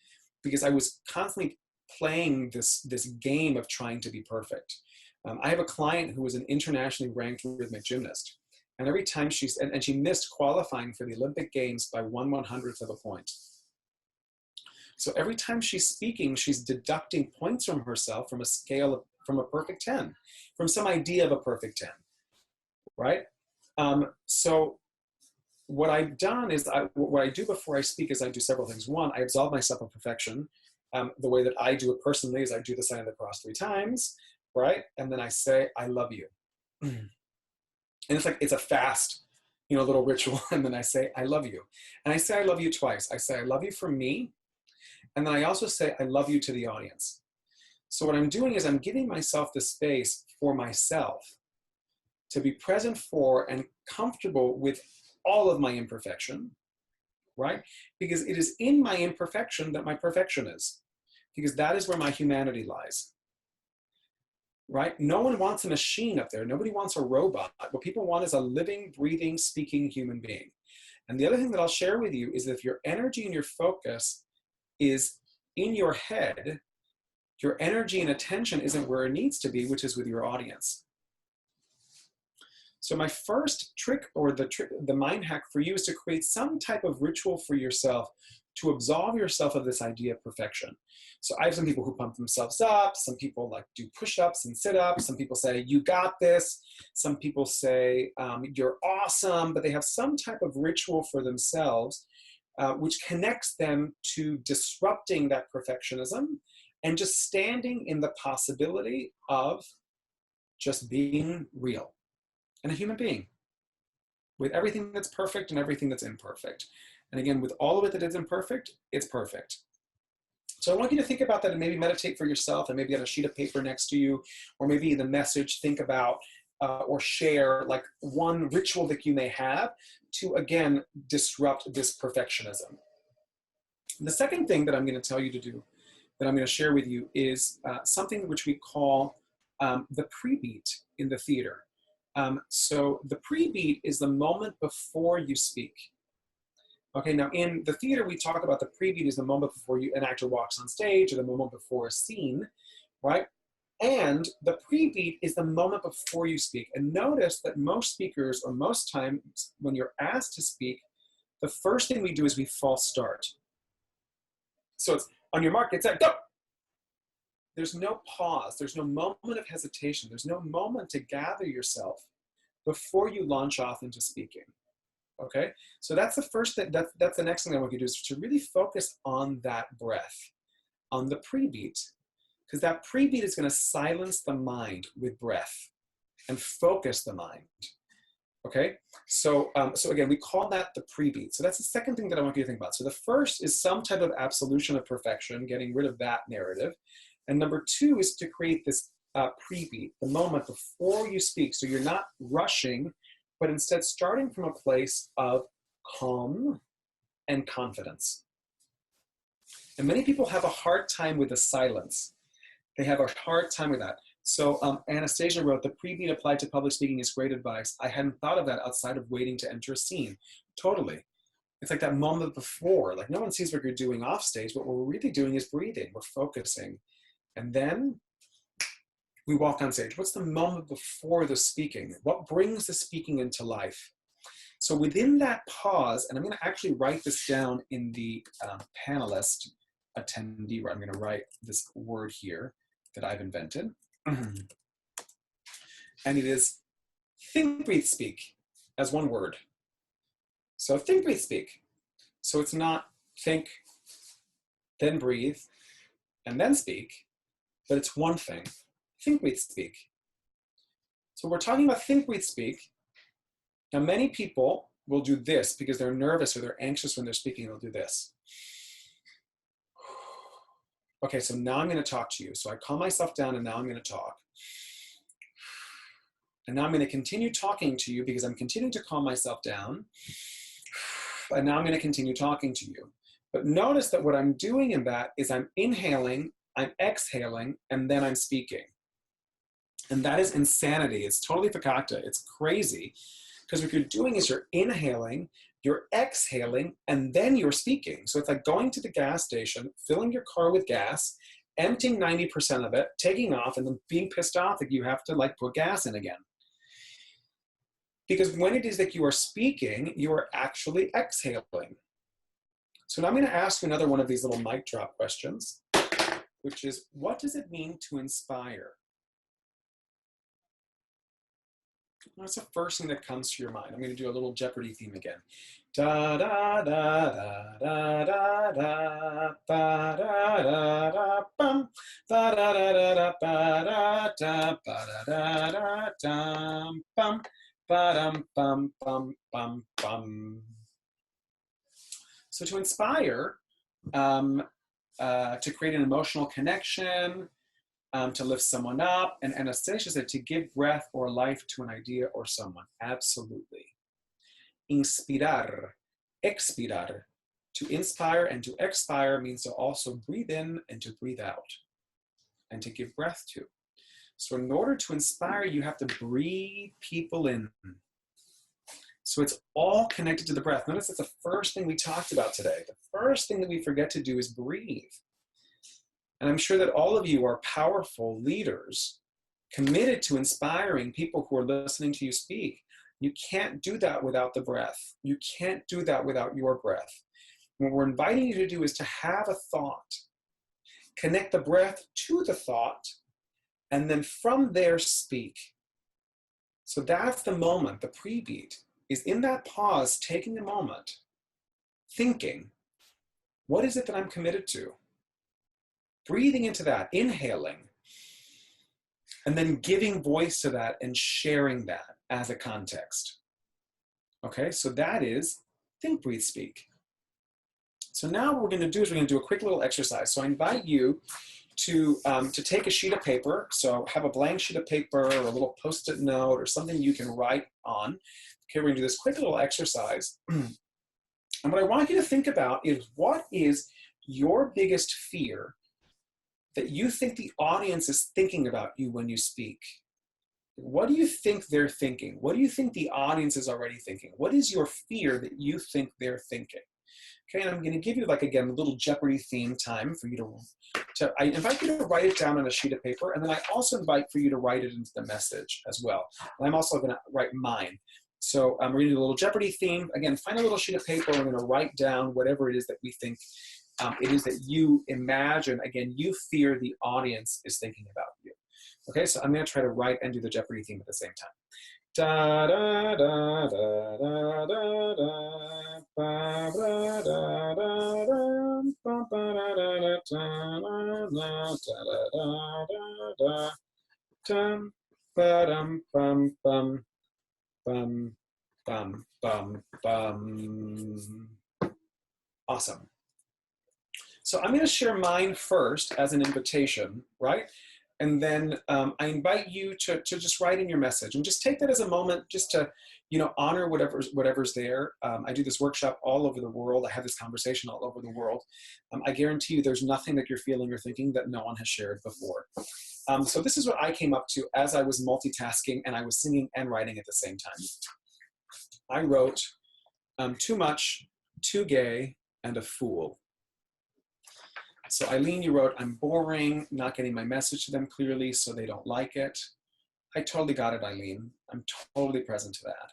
Speaker 2: because I was constantly playing this game of trying to be perfect. I have a client who was an internationally ranked rhythmic gymnast. And every time she missed qualifying for the Olympic Games by 1/100th of a point. So every time she's speaking, she's deducting points from herself from a scale from a perfect 10, from some idea of a perfect 10, right? So what I've done is, what I do before I speak is I do several things. One, I absolve myself of perfection. The way that I do it personally is I do the sign of the cross 3 times, right? And then I say, I love you. And it's a fast, you know, little ritual. And then I say, I love you. And I say, I love you twice. I say, I love you for me. And then I also say, I love you to the audience. So what I'm doing is I'm giving myself the space for myself to be present for and comfortable with all of my imperfection, right? Because it is in my imperfection that my perfection is, because that is where my humanity lies, right? No one wants a machine up there. Nobody wants a robot. What people want is a living, breathing, speaking human being. And the other thing that I'll share with you is that if your energy and your focus is in your head, your energy and attention isn't where it needs to be, which is with your audience. So my first trick, or the mind hack for you, is to create some type of ritual for yourself to absolve yourself of this idea of perfection. So I have some people who pump themselves up. Some people like do push-ups and sit-ups. Some people say, you got this. Some people say, you're awesome, but they have some type of ritual for themselves which connects them to disrupting that perfectionism and just standing in the possibility of just being real and a human being with everything that's perfect and everything that's imperfect. And again, with all of it that is imperfect, it's perfect. So I want you to think about that and maybe meditate for yourself, and maybe have a sheet of paper next to you, or maybe in the message, think about or share like one ritual that you may have to, again, disrupt this perfectionism. The second thing that I'm going to tell you to do, that I'm going to share with you, is something which we call the pre-beat in the theater. So the pre-beat is the moment before you speak. Okay, now in the theater, we talk about the pre-beat is the moment before an actor walks on stage, or the moment before a scene, right? And the pre-beat is the moment before you speak. And notice that most speakers, or most times when you're asked to speak, the first thing we do is we false start. So it's on your mark, get set, go. There's no pause. There's no moment of hesitation. There's no moment to gather yourself before you launch off into speaking. Okay, so that's the first thing. That's the next thing I want you to do, is to really focus on that breath, on the pre-beat, because that pre-beat is going to silence the mind with breath and focus the mind. Okay, so again, we call that the pre-beat. So that's the second thing that I want you to think about. So the first is some type of absolution of perfection, getting rid of that narrative. And number two is to create this pre-beat, the moment before you speak. So you're not rushing, but instead starting from a place of calm and confidence. And many people have a hard time with the silence. They have a hard time with that. So Anastasia wrote, the pre-beat applied to public speaking is great advice. I hadn't thought of that outside of waiting to enter a scene. Totally. It's like that moment before, like no one sees what you're doing off stage, but what we're really doing is breathing, we're focusing. And then we walk on stage. What's the moment before the speaking? What brings the speaking into life? So within that pause, and I'm going to actually write this down in the panelist attendee, where I'm going to write this word here that I've invented. And it is think, breathe, speak as one word. So think, breathe, speak. So it's not think, then breathe, and then speak, but it's one thing. Think, breathe, speak. So we're talking about think, breathe, speak. Now, many people will do this because they're nervous or they're anxious when they're speaking. They'll do this. Okay, so now I'm going to talk to you. So I calm myself down and now I'm going to talk. And now I'm going to continue talking to you because I'm continuing to calm myself down. And now I'm going to continue talking to you. But notice that what I'm doing in that is I'm inhaling, I'm exhaling, and then I'm speaking. And that is insanity. It's totally fakakta. It's crazy. Because what you're doing is you're inhaling, you're exhaling, and then you're speaking. So it's like going to the gas station, filling your car with gas, emptying 90% of it, taking off, and then being pissed off that you have to like put gas in again. Because when it is that you are speaking, you are actually exhaling. So now I'm going to ask you another one of these little mic drop questions, which is, what does it mean to inspire? What's the first thing that comes to your mind? I'm going to do a little Jeopardy theme again. Da da da da da da da ba da da da bum ba da da da da ba da da ba da da da bum ba dum bum bum bum bum. So to inspire, to create an emotional connection, to lift someone up, and Anastasia said to give breath or life to an idea or someone. Absolutely. Inspirar, expirar. To inspire and to expire means to also breathe in and to breathe out, and to give breath to. So in order to inspire, you have to breathe people in. So it's all connected to the breath. Notice that's the first thing we talked about today. The first thing that we forget to do is breathe. And I'm sure that all of you are powerful leaders committed to inspiring people who are listening to you speak. You can't do that without the breath. You can't do that without your breath. What we're inviting you to do is to have a thought, connect the breath to the thought, and then from there speak. So that's the moment, the pre-beat, is in that pause, taking a moment, thinking, what is it that I'm committed to? Breathing into that, inhaling, and then giving voice to that and sharing that as a context. Okay, so that is think, breathe, speak. So now what we're going to do is we're going to do a quick little exercise. So I invite you to take a sheet of paper. So have a blank sheet of paper or a little Post-it note or something you can write on. Okay, we're going to do this quick little exercise. And what I want you to think about is, what is your biggest fear that you think the audience is thinking about you when you speak? What do you think they're thinking? What do you think the audience is already thinking? What is your fear that you think they're thinking? Okay, and I'm going to give you, like, again, a little Jeopardy theme time for you I invite you to write it down on a sheet of paper, and then I also invite for you to write it into the message as well. And I'm also going to write mine. So I'm reading a little Jeopardy theme. Again, find a little sheet of paper. We're going to write down whatever it is that we think it is that you imagine. Again, you fear the audience is thinking about you. Okay, so I'm going to try to write and do the Jeopardy theme at the same time. Da da da da da da da ba da da da da ba ba da da da da da dum ba dum bum bum bum bum bum bum. Awesome. So I'm going to share mine first as an invitation, right? And then I invite you to just write in your message and just take that as a moment just to, honor whatever's there. I do this workshop all over the world. I have this conversation all over the world. I guarantee you there's nothing that you're feeling or thinking that no one has shared before. So this is what I came up to as I was multitasking and I was singing and writing at the same time. I wrote, too much, too gay, and a fool. So Eileen, you wrote, I'm boring, not getting my message to them clearly, so they don't like it. I totally got it, Eileen. I'm totally present to that.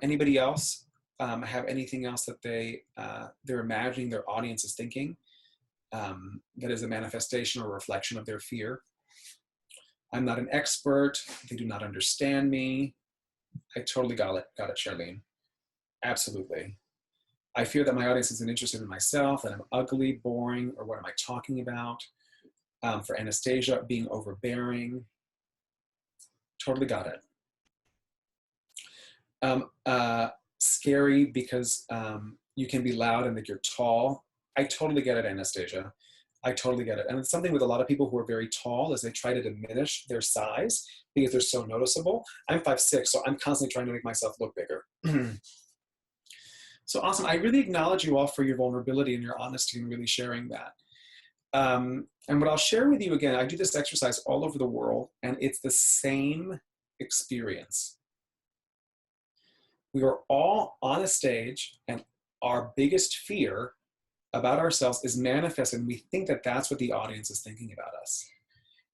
Speaker 2: Anybody else have anything else that they're imagining their audience is thinking that is a manifestation or reflection of their fear? I'm not an expert. They do not understand me. I totally got it, Charlene. Absolutely. I fear that my audience isn't interested in myself, that I'm ugly, boring, or what am I talking about? For Anastasia, being overbearing. Totally got it. Scary because you can be loud and that you're tall. I totally get it, Anastasia. I totally get it. And it's something with a lot of people who are very tall is they try to diminish their size because they're so noticeable. I'm 5'6", so I'm constantly trying to make myself look bigger. So awesome. I really acknowledge you all for your vulnerability and your honesty and really sharing that. And what I'll share with you again, I do this exercise all over the world and it's the same experience. We are all on a stage and our biggest fear about ourselves is manifested and we think that that's what the audience is thinking about us.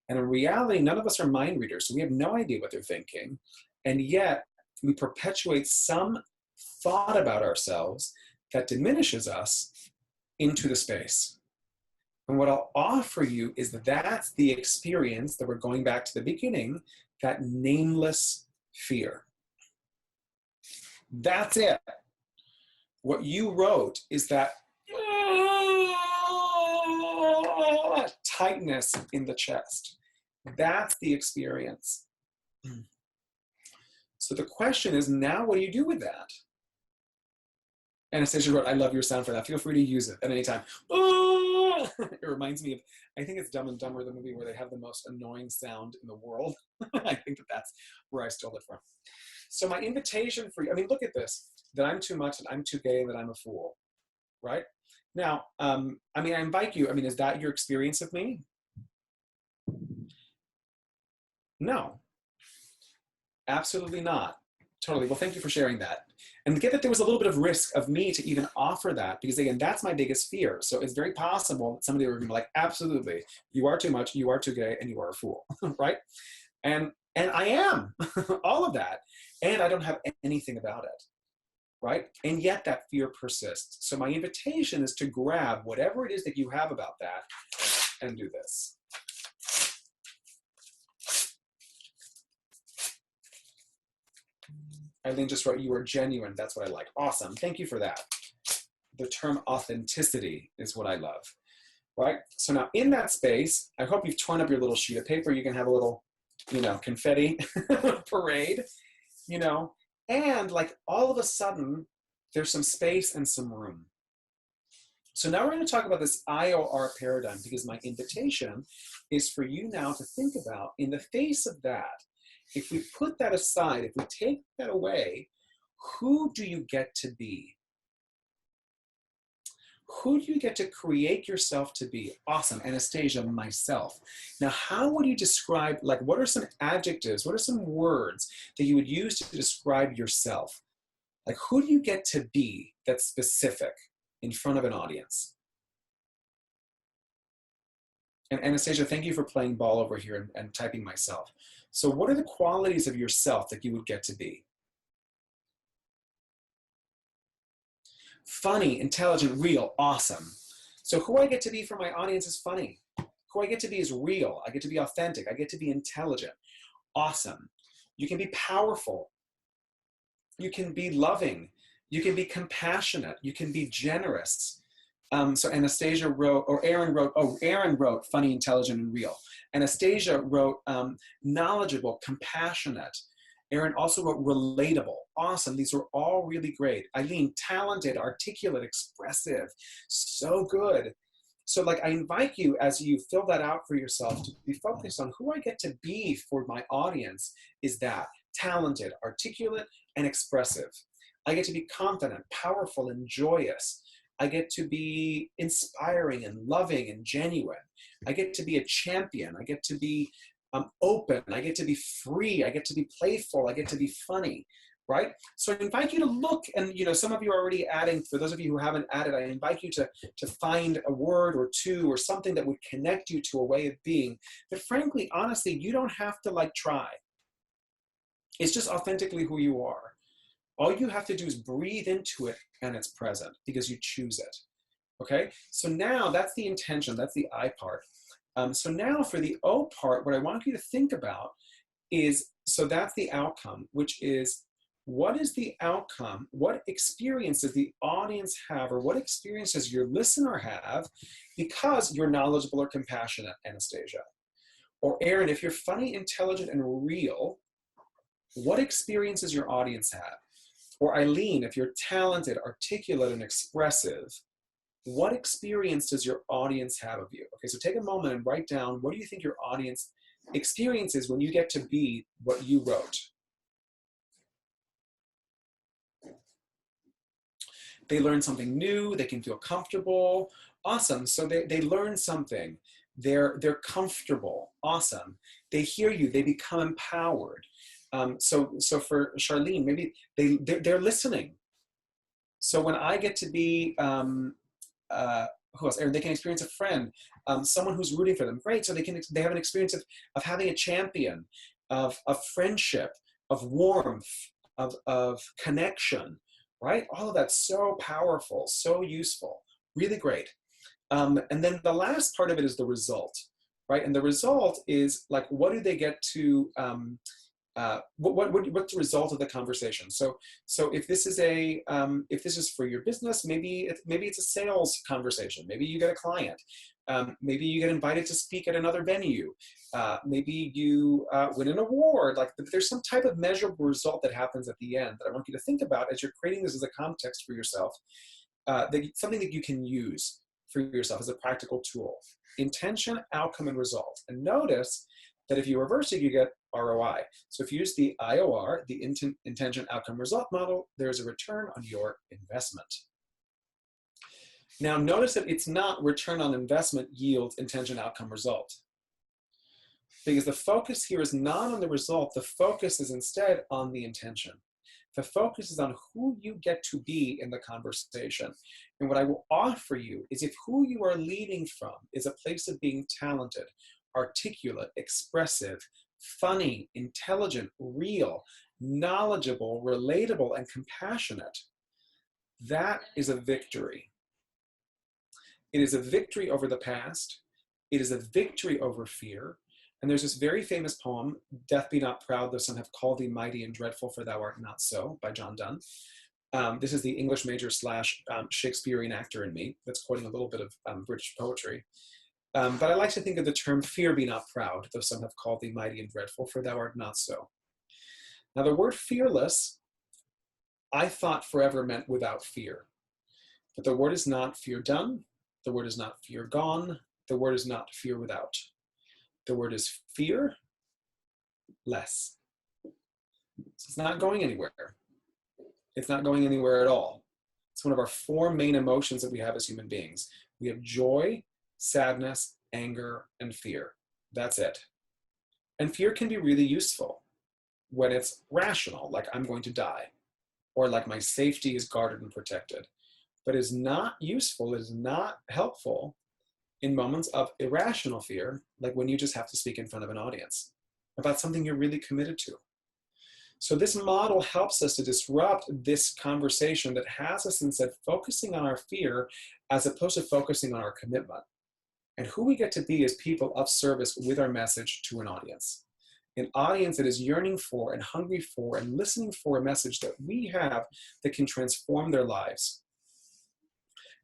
Speaker 2: And in reality, none of us are mind readers, so we have no idea what they're thinking. And yet we perpetuate some thought about ourselves that diminishes us into the space. And what I'll offer you is that that's the experience that we're going back to the beginning, that nameless fear. That's it. What you wrote is that tightness in the chest. That's the experience. So the question is, now what do you do with that? Anastasia wrote, I love your sound for that. Feel free to use it at any time. It reminds me of, I think it's Dumb and Dumber, the movie where they have the most annoying sound in the world. I think that's where I stole it from. So my invitation for you, look at this, that I'm too much, that I'm too gay, and that I'm a fool, right? Now, I invite you, is that your experience of me? No, absolutely not. Totally. Well, thank you for sharing that. And get that there was a little bit of risk of me to even offer that, because again, that's my biggest fear. So it's very possible that somebody would be like, absolutely, you are too much, you are too gay, and you are a fool, right? And I am all of that. And I don't have anything about it, right? And yet that fear persists. So my invitation is to grab whatever it is that you have about that and do this. Eileen just wrote, you are genuine. That's what I like. Awesome. Thank you for that. The term authenticity is what I love, right? So now in that space, I hope you've torn up your little sheet of paper. You can have a little, confetti parade, and like all of a sudden, there's some space and some room. So now we're going to talk about this IOR paradigm, because my invitation is for you now to think about, in the face of that, if we put that aside, if we take that away, who do you get to be? Who do you get to create yourself to be? Awesome, Anastasia, myself. Now, how would you describe, like, what are some adjectives, what are some words that you would use to describe yourself? Like, who do you get to be that's specific in front of an audience? And Anastasia, thank you for playing ball over here and typing myself. So what are the qualities of yourself that you would get to be? Funny, intelligent, real, awesome. So who I get to be for my audience is funny. Who I get to be is real. I get to be authentic. I get to be intelligent. Awesome. You can be powerful. You can be loving. You can be compassionate. You can be generous. So Anastasia wrote, or Aaron wrote, oh, Aaron wrote funny, intelligent, and real. Anastasia wrote knowledgeable, compassionate. Aaron also wrote relatable. Awesome. These were all really great. Eileen, talented, articulate, expressive. So good. So like I invite you, as you fill that out for yourself, to be focused on who I get to be for my audience is that talented, articulate, and expressive. I get to be confident, powerful, and joyous. I get to be inspiring and loving and genuine. I get to be a champion. I get to be open. I get to be free. I get to be playful. I get to be funny, right? So I invite you to look, and some of you are already adding. For those of you who haven't added, I invite you to find a word or two or something that would connect you to a way of being that, frankly, honestly, you don't have to like try. It's just authentically who you are. All you have to do is breathe into it and it's present because you choose it. Okay, so now that's the intention, that's the I part. So now for the O part, what I want you to think about is, so that's the outcome, which is, what is the outcome? What experience does the audience have, or what experience does your listener have because you're knowledgeable or compassionate, Anastasia? Or Aaron, if you're funny, intelligent, and real, what experience does your audience have? Or Eileen, if you're talented, articulate, and expressive, what experience does your audience have of you? Okay, so take a moment and write down, what do you think your audience experiences when you get to be what you wrote? They learn something new, they can feel comfortable. Awesome, so they learn something. They're comfortable, awesome. They hear you, they become empowered. So for Charlene, maybe they're listening. So when I get to be, who else? They can experience a friend, someone who's rooting for them. Great. So they have an experience of having a champion, of friendship, of warmth, of connection, right? All of that's so powerful, so useful, really great. And then the last part of it is the result, right? And the result is like, what do they get to, what's the result of the conversation? So if this is for your business, maybe it's a sales conversation. Maybe you get a client. Maybe you get invited to speak at another venue. Maybe you win an award. Like, there's some type of measurable result that happens at the end that I want you to think about as you're creating this as a context for yourself. Something that you can use for yourself as a practical tool. Intention, outcome, and result. And notice that if you reverse it, you get ROI. So if you use the IOR, the intention, outcome, result model, there's a return on your investment. Now notice that it's not return on investment yields intention, outcome, result. Because the focus here is not on the result, the focus is instead on the intention. The focus is on who you get to be in the conversation. And what I will offer you is, if who you are leading from is a place of being talented, articulate, expressive, funny, intelligent, real, knowledgeable, relatable, and compassionate, that is a victory. It is a victory over the past. It is a victory over fear. And there's this very famous poem, "Death be not proud, though some have called thee mighty and dreadful, for thou art not so," by John Donne. This is the English major / Shakespearean actor in me that's quoting a little bit of British poetry. But I like to think of the term, "Fear be not proud, though some have called thee mighty and dreadful, for thou art not so." Now the word fearless, I thought forever meant without fear. But the word is not fear done. The word is not fear gone. The word is not fear without. The word is fear less. So it's not going anywhere. It's not going anywhere at all. It's one of our 4 main emotions that we have as human beings. We have joy, sadness, anger, and fear. That's it. And fear can be really useful when it's rational, like I'm going to die, or like my safety is guarded and protected. But is not useful, is not helpful in moments of irrational fear, like when you just have to speak in front of an audience about something you're really committed to. So this model helps us to disrupt this conversation that has us instead focusing on our fear as opposed to focusing on our commitment. And who we get to be is people of service with our message to an audience. An audience that is yearning for and hungry for and listening for a message that we have that can transform their lives.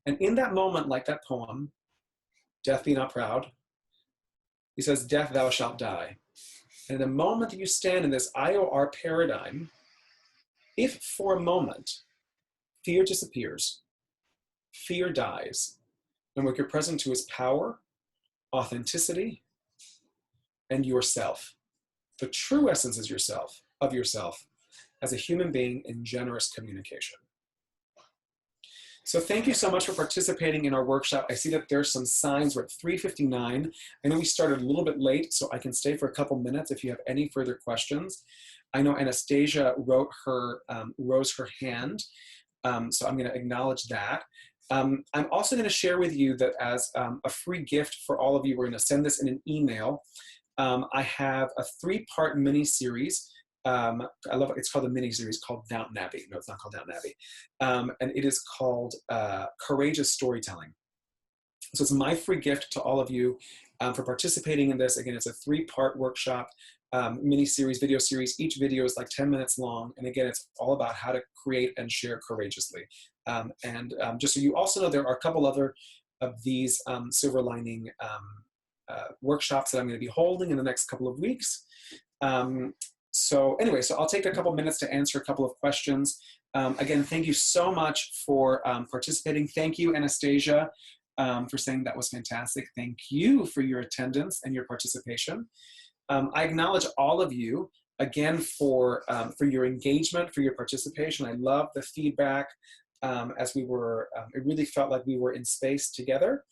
Speaker 2: And in that moment, like that poem, Death Be Not Proud, he says, death thou shalt die. And the moment that you stand in this IOR paradigm, if for a moment fear disappears, fear dies, and what you're present to is power, authenticity, and yourself. The true essence is yourself, of yourself, as a human being in generous communication. So thank you so much for participating in our workshop. I see that there's some signs. We're at 3:59. I know we started a little bit late, so I can stay for a couple minutes if you have any further questions. I know Anastasia rose her hand, so I'm going to acknowledge that. I'm also going to share with you that as a free gift for all of you, we're going to send this in an email. I have a 3-part mini-series. I love it. It's called a mini-series called Downton Abbey. No, it's not called Downton Abbey. And it is called Courageous Storytelling. So it's my free gift to all of you for participating in this. Again, it's a 3-part workshop, mini-series, video series. Each video is like 10 minutes long. And again, it's all about how to create and share courageously. Just so you also know, there are a couple other of these silver lining workshops that I'm going to be holding in the next couple of weeks. So anyway, so I'll take a couple minutes to answer a couple of questions. Again, thank you so much for participating. Thank you, Anastasia, for saying that was fantastic. Thank you for your attendance and your participation. I acknowledge all of you again for your engagement, for your participation. I love the feedback as we were, it really felt like we were in space together.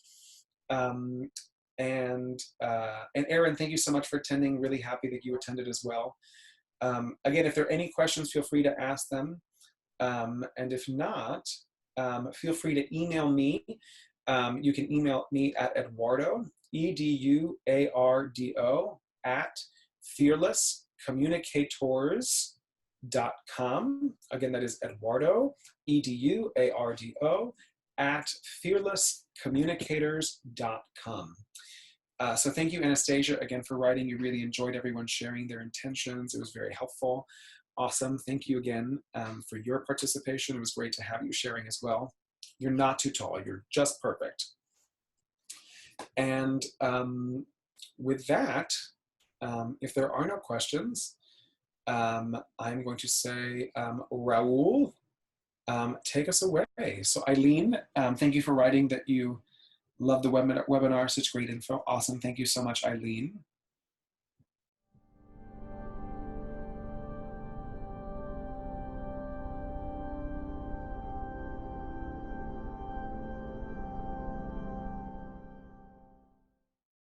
Speaker 2: And Erin, thank you so much for attending. Really happy that you attended as well. Again, if there are any questions, feel free to ask them. And if not, feel free to email me. You can email me at Eduardo, EDUARDO, at fearlesscommunicators.com. Again, that is Eduardo, EDUARDO, at fearlesscommunicators.com. So thank you, Anastasia, again for writing. You really enjoyed everyone sharing their intentions. It was very helpful. Awesome. Thank you again for your participation. It was great to have you sharing as well. You're not too tall. You're just perfect. And with that, if there are no questions, I'm going to say, Raul, take us away. So Eileen, thank you for writing that you love the webinar, such great info. Awesome. Thank you so much, Eileen.